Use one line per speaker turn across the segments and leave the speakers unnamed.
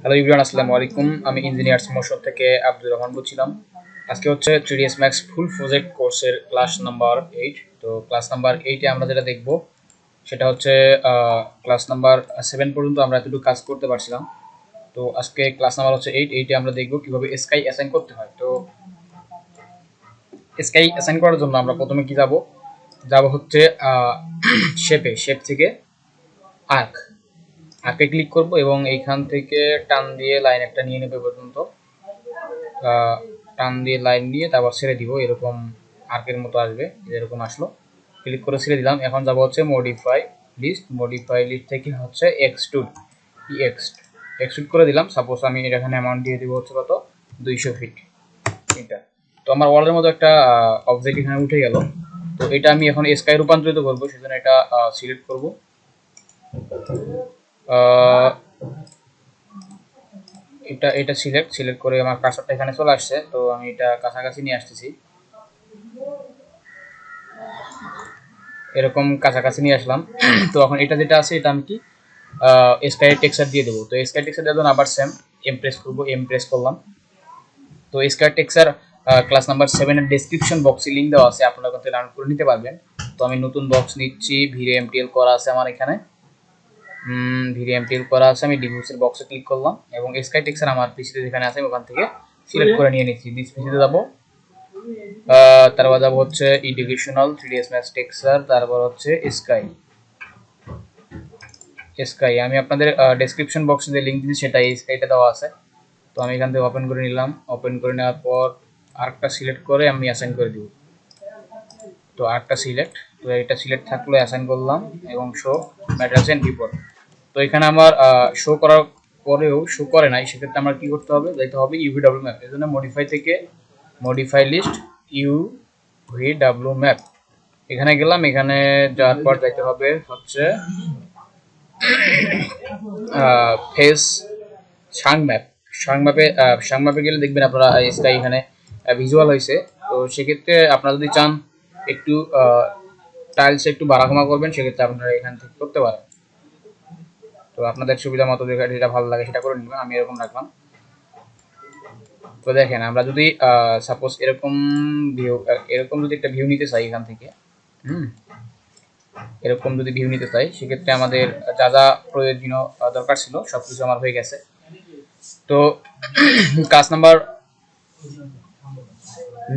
Hello Ibran, আসসালামু আলাইকুম। আমি ইঞ্জিনিয়ার্স মোশন থেকে আব্দুর রহমান বলছিলাম। আজকে হচ্ছে 3ds ম্যাক্স ফুল প্রজেক্ট কোর্সের ক্লাস নাম্বার 8। তো ক্লাস নাম্বার 8-এ আমরা যেটা দেখব সেটা হচ্ছে ক্লাস নাম্বার 7 পর্যন্ত আমরা এতটুকু কাজ করতে পারছিলাম। তো আজকে ক্লাস নাম্বার হচ্ছে 8-এ আমরা দেখব কিভাবে স্কাই অ্যাসাইন করতে হয়। তো স্কাই অ্যাসাইন করার জন্য আমরা প্রথমে কি যাব হচ্ছে শেপ থেকে আর্ক আর্কে ক্লিক করব এবং এইখান থেকে টান দিয়ে লাইন একটা নিয়ে নেবে পর্যন্ত, টান দিয়ে লাইন দিয়ে তারপর ছেড়ে দিব। এরকম আর্কের মতো আসবে, এরকম আসলো, ক্লিক করে ছেড়ে দিলাম। এখন যাব হচ্ছে মডিফাই লিস্ট থেকে হচ্ছে এক্সট্রুড করে দিলাম। সাপোজ আমি এখানে অ্যামাউন্ট দিয়ে দিব হচ্ছে কত, 200 ফিট। এটা তো আমার ওয়ালের মতো একটা অবজেক্ট এখানে উঠে গেল। তো এটা আমি এখন স্কাই রূপান্তরিত করবো, সেজন্য এটা সিলেক্ট করব। এটা সিলেক্ট করে আমার কার্সারটা এখানে চলে আসছে। তো আমি এটা কাছাকাছি নিয়ে আসতেছি, এরকম কাছাকাছি নিয়ে আসলাম। তো এখন এটা যেটা আছে এটা আমি কি স্কাই টেক্সচার দিয়ে দেবো। তো স্কাই টেক্সচার দেওয়ার জন্য আবার সেম এমপ্রেস করবো, এমপ্রেস করলাম। তো স্কাই টেক্সচার ক্লাস নাম্বার 7 এর ডেসক্রিপশন বক্সে লিঙ্ক দেওয়া আছে, আপনারা ওখান থেকে ডাউনলোড করে নিতে পারবেন। তো আমি নতুন বক্স নিচ্ছি, ভিডিও এমটিএল করা আছে আমার এখানে, ভিডিও এমটিএল করা আছে। আমি ডিভিউসের বক্সে ক্লিক করলাম এবং স্কাই টেক্সচার আমার পিসিতে যেখানে আছে ওখান থেকে সিলেক্ট করে নিয়ে নিচ্ছি। দিস পিসিতে যাবো, তারপর যাবো হচ্ছে এডুকেশনাল 3ds ম্যাক্স টেক্সচার, তারপর হচ্ছে স্কাই। আমি আপনাদের ডেসক্রিপশন বক্সে যে লিঙ্ক দিচ্ছি সেটা এই স্কাইটা দেওয়া আছে। তো আমি এখান থেকে ওপেন করে নিলাম। ওপেন করে নেওয়ার পর আরেকটা সিলেক্ট করে আমি অ্যাসাইন করে দিব। তো আরেকটা সিলেক্ট, তো এটা সিলেক্ট থাকলে অ্যাসাইন করলাম এবং শো ম্যাটারিয়ালস এন্ড ভিউপোর্ট। তো এখানে আমার শো করার পরেও শো করে নাই, সেক্ষেত্রে আমার কি করতে হবে, যাইতে হবে ইউভিডব্লিউ ম্যাপ। এর জন্য মডিফাই থেকে মডিফাই লিস্ট ইউভিডব্লিউ ম্যাপ, এখানে গেলাম। এখানে যাওয়ার পর যাইতে হবে হচ্ছে ফেস সাং ম্যাপে গেলে দেখবেন আপনারা স্কাই এখানে ভিজুয়াল হয়েছে। তো সেক্ষেত্রে আপনারা যদি চান একটু টাইলস একটু বাড়াকমা করবেন, সেক্ষেত্রে আপনারা এখান থেকে করতে পারেন। তো আপনাদের সুবিধা মতো যেটা ভালো লাগে সেটা করে নেবেন, আমি এরকম রাখলাম। তো দেখেন, আমরা যদি সাপোজ এরকম যদি একটা ভিউ নিতে চাই এখান থেকে, এরকম যদি ভিউ নিতে চাই, সেক্ষেত্রে আমাদের যা যা প্রয়োজনীয় দরকার ছিল সবকিছু আমার হয়ে গেছে। তো ক্লাস নাম্বার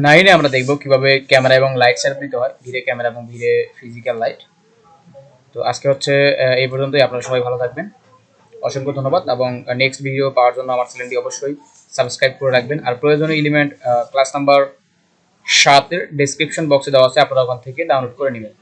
9-এ আমরা দেখব কিভাবে ক্যামেরা এবং লাইট সেটআপ দিতে হয়, ভিড়ে ক্যামেরা এবং ভিড়ে ফিজিক্যাল লাইট। তো আজকে হচ্ছে এই পর্যন্তই। আপনারা সবাই ভালো থাকবেন, অসংখ্য ধন্যবাদ। এবং নেক্সট ভিডিও পাওয়ার জন্য আমার চ্যানেলটি অবশ্যই সাবস্ক্রাইব করে রাখবেন। আর প্রয়োজনীয় এলিমেন্ট ক্লাস নাম্বার 7-এর ডেসক্রিপশন বক্সে দেওয়া আছে, আপনারা ওখান থেকে ডাউনলোড করে নেবেন।